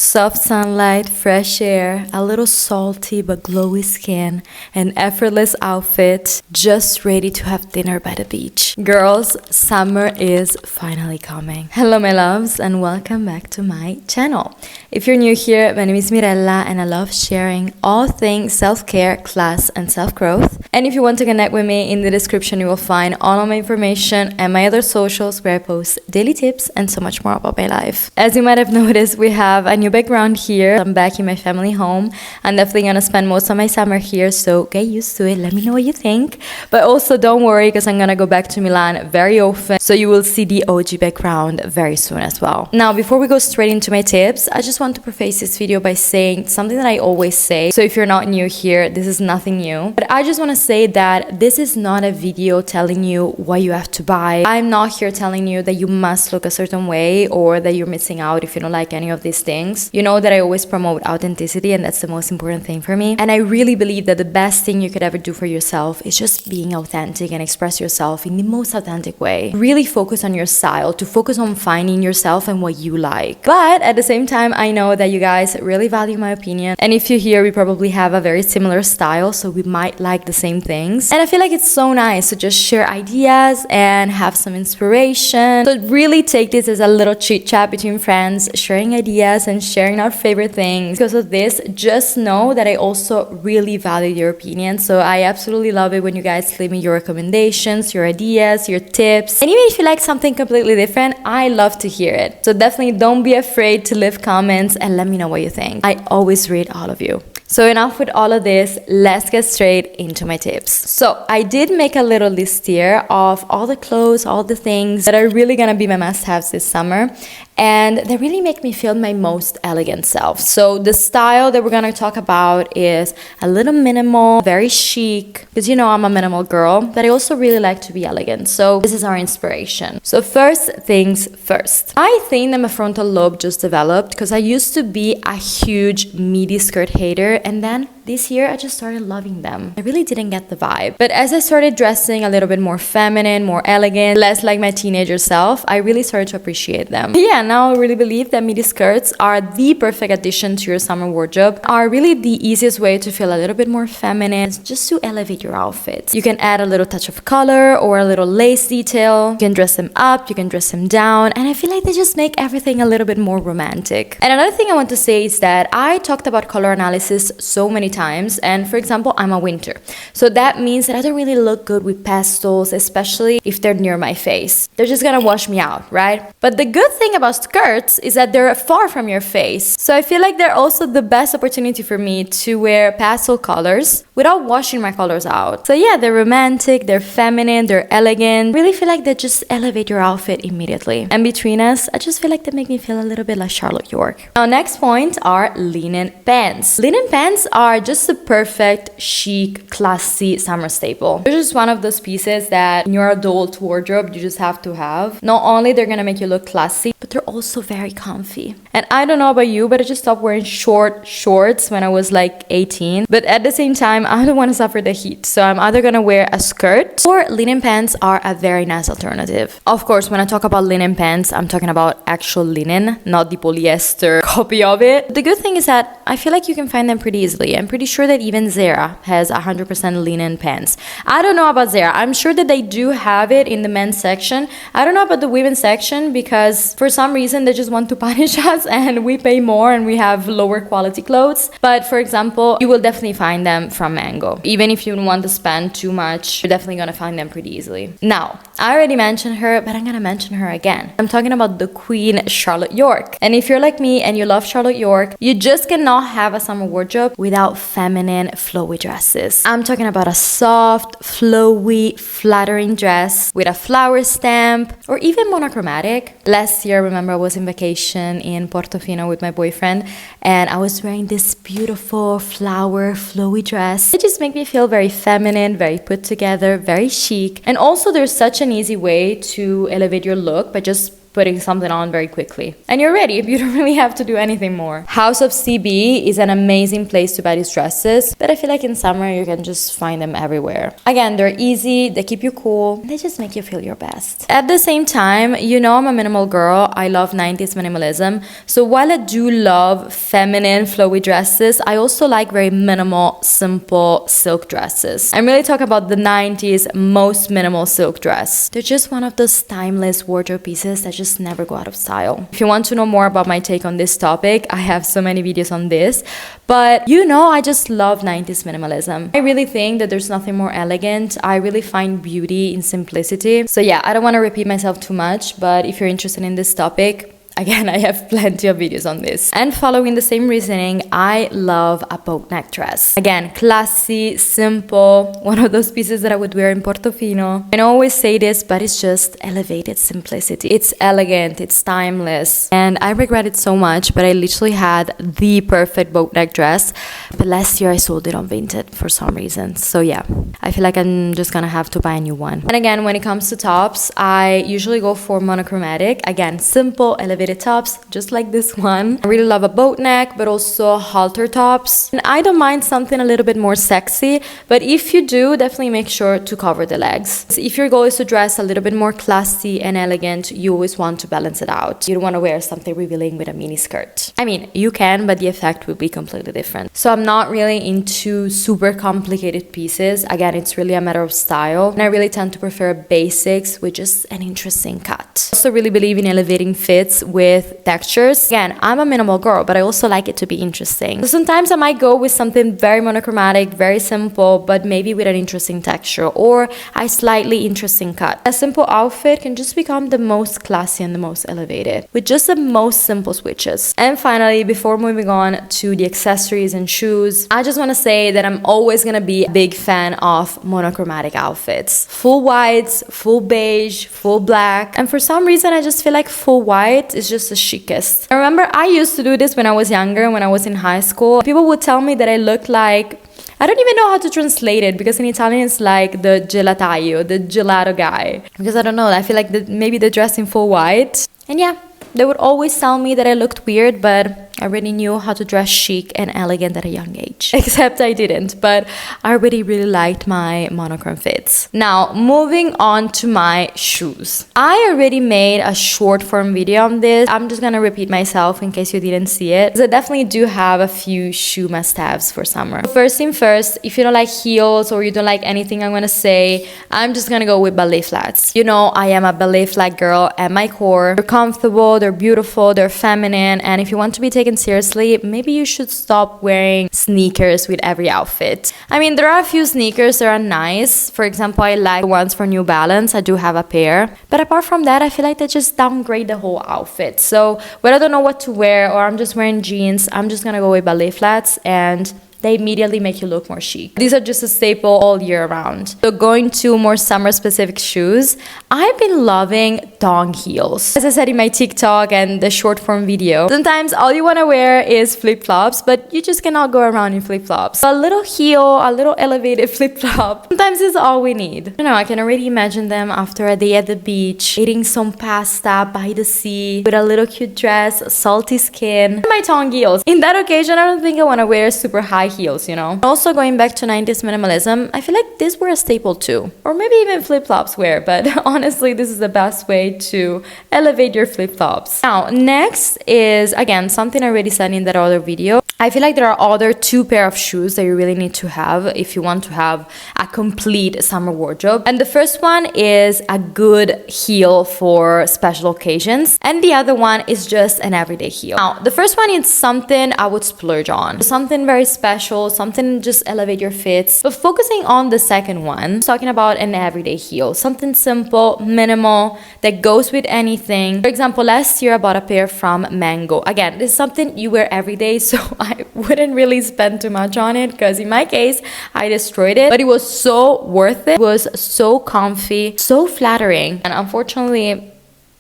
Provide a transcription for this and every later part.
Soft sunlight, fresh air, a little salty but glowy skin, an effortless outfit, just ready to have dinner by the beach. Girls, summer is finally coming. Hello my loves and welcome back to my channel. If you're new here, my name is Mirella and I love sharing all things self-care, class and self-growth. And if you want to connect with me, in the description you will find all of my information and my other socials where I post daily tips and so much more about my life. As you might have noticed, we have a new background here. I'm back in my family home. I'm definitely gonna spend most of my summer here, so get used to it. Let me know what you think. But also don't worry because I'm gonna go back to Milan very often, so you will see the OG background very soon as well. Now, before we go straight into my tips, I just want to preface this video by saying something that I always say. So if you're not new here, this is nothing new. But I just want to say that this is not a video telling you what you have to buy. I'm not here telling you that you must look a certain way or that you're missing out if you don't like any of these things. You know that I always promote authenticity and that's the most important thing for me. And I really believe that the best thing you could ever do for yourself is just being authentic and express yourself in the most authentic way. Really focus on your style, to focus on finding yourself and what you like. But at the same time, I know that you guys really value my opinion. And if you're here, we probably have a very similar style, so we might like the same things. And I feel like it's so nice to just share ideas and have some inspiration. So really take this as a little chit chat between friends, sharing ideas and sharing our favorite things. Because of this, just know that I also really value your opinion. So I absolutely love it when you guys leave me your recommendations, your ideas, your tips. And even if you like something completely different, I love to hear it. So definitely don't be afraid to leave comments and let me know what you think. I always read all of you. So enough with all of this, let's get straight into my tips. So I did make a little list here of all the clothes, all the things that are really gonna be my must-haves this summer. And they really make me feel my most elegant self. So the style that we're gonna talk about is a little minimal, very chic, because you know I'm a minimal girl, but I also really like to be elegant. So this is our inspiration. So first things first. I think that my frontal lobe just developed because I used to be a huge midi skirt hater, and then this year I just started loving them. I really didn't get the vibe. But as I started dressing a little bit more feminine, more elegant, less like my teenager self, I really started to appreciate them. Yeah, now I really believe that midi skirts are the perfect addition to your summer wardrobe, are really the easiest way to feel a little bit more feminine, just to elevate your outfits. You can add a little touch of color or a little lace detail. You can dress them up, you can dress them down, and I feel like they just make everything a little bit more romantic. And another thing I want to say is that I talked about color analysis so many times, and for example, I'm a winter. So that means that I don't really look good with pastels, especially if they're near my face. They're just gonna wash me out, right? But the good thing about skirts is that they're far from your face. So I feel like they're also the best opportunity for me to wear pastel colors without washing my colors out. So yeah, they're romantic, they're feminine, they're elegant. Really feel like they just elevate your outfit immediately. And between us, I just feel like they make me feel a little bit like Charlotte York. Now, next point are linen pants. Linen pants are just the perfect, chic, classy summer staple. They're just one of those pieces that in your adult wardrobe you just have to have. Not only they're gonna make you look classy, but they're also very comfy. And I don't know about you, but I just stopped wearing short shorts when I was like 18. But at the same time, I don't want to suffer the heat. So I'm either gonna wear a skirt or linen pants are a very nice alternative. Of course, when I talk about linen pants, I'm talking about actual linen, not the polyester copy of it. The good thing is that I feel like you can find them pretty easily. I'm pretty sure that even Zara has 100% linen pants. I don't know about Zara. I'm sure that they do have it in the men's section. I don't know about the women's section because for some reason they just want to punish us and we pay more and we have lower quality clothes. But for example, you will definitely find them from Mango. Even if you don't want to spend too much, you're definitely gonna find them pretty easily. Now, I already mentioned her, but I'm gonna mention her again. I'm talking about the Queen Charlotte York. And if you're like me and you love Charlotte York, you just cannot have a summer wardrobe without feminine, flowy dresses. I'm talking about a soft, flowy, flattering dress with a flower stamp or even monochromatic. Last year, remember, I was in vacation in Portofino with my boyfriend and I was wearing this beautiful flower, flowy dress. It just made me feel very feminine, very put together, very chic. And also there's such an easy way to elevate your look by just putting something on very quickly. And you're ready. You don't really have to do anything more. House of CB is an amazing place to buy these dresses, but I feel like in summer you can just find them everywhere. Again, they're easy, they keep you cool, they just make you feel your best. At the same time, you know I'm a minimal girl. I love 90s minimalism. So while I do love feminine flowy dresses, I also like very minimal, simple silk dresses. I'm really talking about the 90s most minimal silk dress. They're just one of those timeless wardrobe pieces that just never go out of style. If you want to know more about my take on this topic, I have so many videos on this, but you know I just love 90s minimalism. I really think that there's nothing more elegant. I really find beauty in simplicity. So yeah, I don't want to repeat myself too much, but if you're interested in this topic, again, I have plenty of videos on this. And following the same reasoning, I love a boat neck dress. Again, classy, simple, one of those pieces that I would wear in Portofino. I always say this, but it's just elevated simplicity. It's elegant, it's timeless. And I regret it so much, but I literally had the perfect boat neck dress. But last year I sold it on Vinted for some reason. So yeah, I feel like I'm just gonna have to buy a new one. And again, when it comes to tops, I usually go for monochromatic. Again, simple, elevated tops, just like this one. I really love a boat neck, but also halter tops. And I don't mind something a little bit more sexy, but if you do, definitely make sure to cover the legs. So if your goal is to dress a little bit more classy and elegant, you always want to balance it out. You don't want to wear something revealing with a mini skirt. I mean, you can, but the effect will be completely different. So I'm not really into super complicated pieces. Again, it's really a matter of style. And I really tend to prefer basics with just an interesting cut. I also really believe in elevating fits with textures. Again, I'm a minimal girl, but I also like it to be interesting. So sometimes I might go with something very monochromatic, very simple, but maybe with an interesting texture or a slightly interesting cut. A simple outfit can just become the most classy and the most elevated with just the most simple switches. And finally, before moving on to the accessories and shoes, I just want to say that I'm always going to be a big fan of monochromatic outfits. Full whites, full beige, full black. And for some reason, I just feel like full white is just the chicest. I remember I used to do this when I was younger, when I was in high school. People would tell me that I looked like, I don't even know how to translate it because in Italian it's like the gelataio, the gelato guy. Because I don't know, I feel like maybe they dress in full white. And yeah, they would always tell me that I looked weird, but I already knew how to dress chic and elegant at a young age. Except I didn't, but I already really liked my monochrome fits. Now, moving on to my shoes. I already made a short form video on this. I'm just gonna repeat myself in case you didn't see it, because I definitely do have a few shoe must-haves for summer. First thing first, if you don't like heels or you don't like anything I'm gonna say, I'm just gonna go with ballet flats. You know, I am a ballet flat girl at my core. They're comfortable, they're beautiful, they're feminine, and if you want to be taken seriously, maybe you should stop wearing sneakers with every outfit. I mean, there are a few sneakers that are nice. For example, I like the ones for New Balance. I do have a pair. But apart from that, I feel like they just downgrade the whole outfit. So when I don't know what to wear or I'm just wearing jeans, I'm just gonna go with ballet flats and they immediately make you look more chic. These are just a staple all year round. So going to more summer specific shoes, I've been loving thong heels. As I said in my TikTok and the short form video, sometimes all you want to wear is flip-flops, but you just cannot go around in flip-flops. So a little heel, a little elevated flip-flop, sometimes is all we need. You know, I can already imagine them after a day at the beach, eating some pasta by the sea, with a little cute dress, salty skin, my thong heels. In that occasion, I don't think I want to wear super high heels, you know. Also going back to 90s minimalism, I feel like these were a staple too. Or maybe even flip-flops wear, but honestly, this is the best way to elevate your flip-flops. Now, next is, again, something I already said in that other video. I feel like there are other two pair of shoes that you really need to have if you want to have a complete summer wardrobe. And the first one is a good heel for special occasions. And the other one is just an everyday heel. Now, the first one is something I would splurge on. Something very special, something just elevate your fits. But focusing on the second one, talking about an everyday heel. Something simple, minimal, that goes with anything. For example, last year I bought a pair from Mango. Again, this is something you wear every day, so I wouldn't really spend too much on it because in my case, I destroyed it. But it was so worth it. It was so comfy, so flattering. And unfortunately,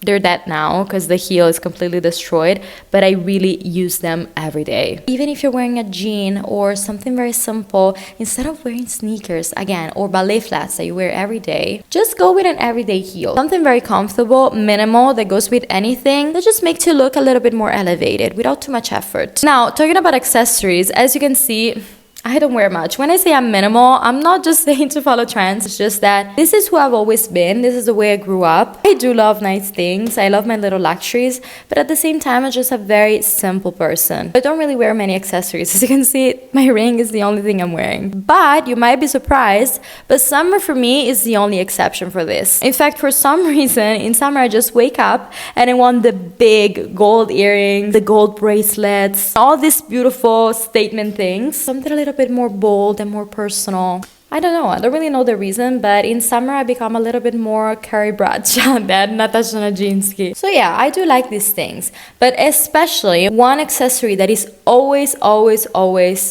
they're dead now because the heel is completely destroyed, but I really use them every day. Even if you're wearing a jean or something very simple, instead of wearing sneakers again or ballet flats that you wear every day, just go with an everyday heel. Something very comfortable, minimal, that goes with anything, that just makes you look a little bit more elevated without too much effort. Now, talking about accessories, as you can see, I don't wear much. When I say I'm minimal, I'm not just saying to follow trends. It's just that this is who I've always been. This is the way I grew up. I do love nice things. I love my little luxuries. But at the same time, I'm just a very simple person. I don't really wear many accessories. As you can see, my ring is the only thing I'm wearing. But you might be surprised, but summer for me is the only exception for this. In fact, for some reason, in summer, I just wake up and I want the big gold earrings, the gold bracelets, all these beautiful statement things. Something a little bit more bold and more personal. I don't know. I don't really know the reason, but in summer I become a little bit more Carrie Bradshaw than Natasha Najinsky. So yeah, I do like these things. But especially one accessory that is always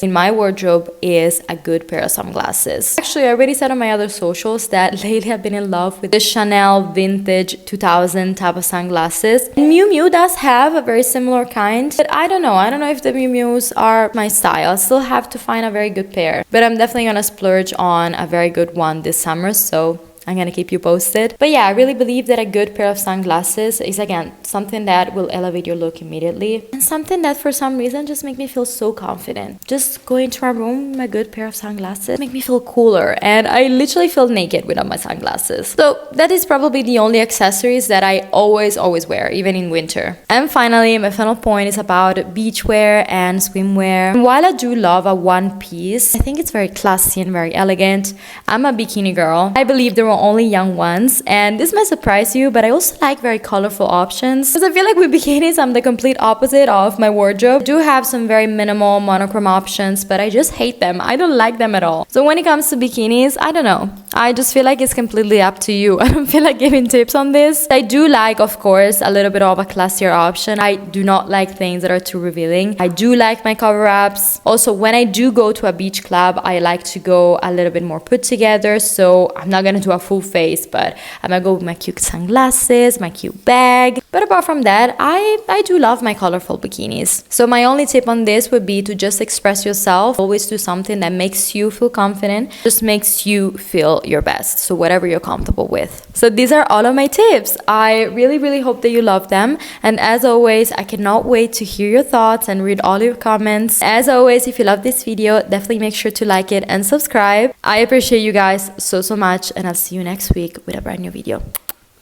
in my wardrobe is a good pair of sunglasses. Actually, I already said on my other socials that lately I've been in love with the Chanel vintage 2000 type of sunglasses. And Miu Miu does have a very similar kind, but I don't know. I don't know if the Miu Mius are my style. I still have to find a very good pair. But I'm definitely gonna splurge on a very good one this summer, so I'm gonna keep you posted. But yeah, I really believe that a good pair of sunglasses is, again, something that will elevate your look immediately, and something that for some reason just make me feel so confident. Just go into my room with a good pair of sunglasses make me feel cooler, and I literally feel naked without my sunglasses. So that is probably the only accessories that I always wear, even in winter. And finally, my final point is about beachwear and swimwear. And while I do love a one piece, I think it's very classy and very elegant. I'm a bikini girl. I believe there were only young ones, and this might surprise you, but I also like very colorful options because I feel like with bikinis I'm the complete opposite of my wardrobe. I do have some very minimal monochrome options, but I just hate them. I don't like them at all. So when it comes to bikinis, I don't know. I just feel like it's completely up to you. I don't feel like giving tips on this. I do like, of course, a little bit of a classier option. I do not like things that are too revealing. I do like my cover-ups. Also, when I do go to a beach club, I like to go a little bit more put together, so I'm not gonna do a full face, but I'm gonna go with my cute sunglasses, my cute bag. But apart from that, I do love my colorful bikinis. So my only tip on this would be to just express yourself. Always do something that makes you feel confident, just makes you feel your best. So whatever you're comfortable with. So these are all of my tips. I really hope that you love them. And as always, I cannot wait to hear your thoughts and read all your comments. As always, if you love this video, definitely make sure to like it and subscribe. I appreciate you guys so much, and I'll see you next week with a brand new video.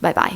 Bye bye.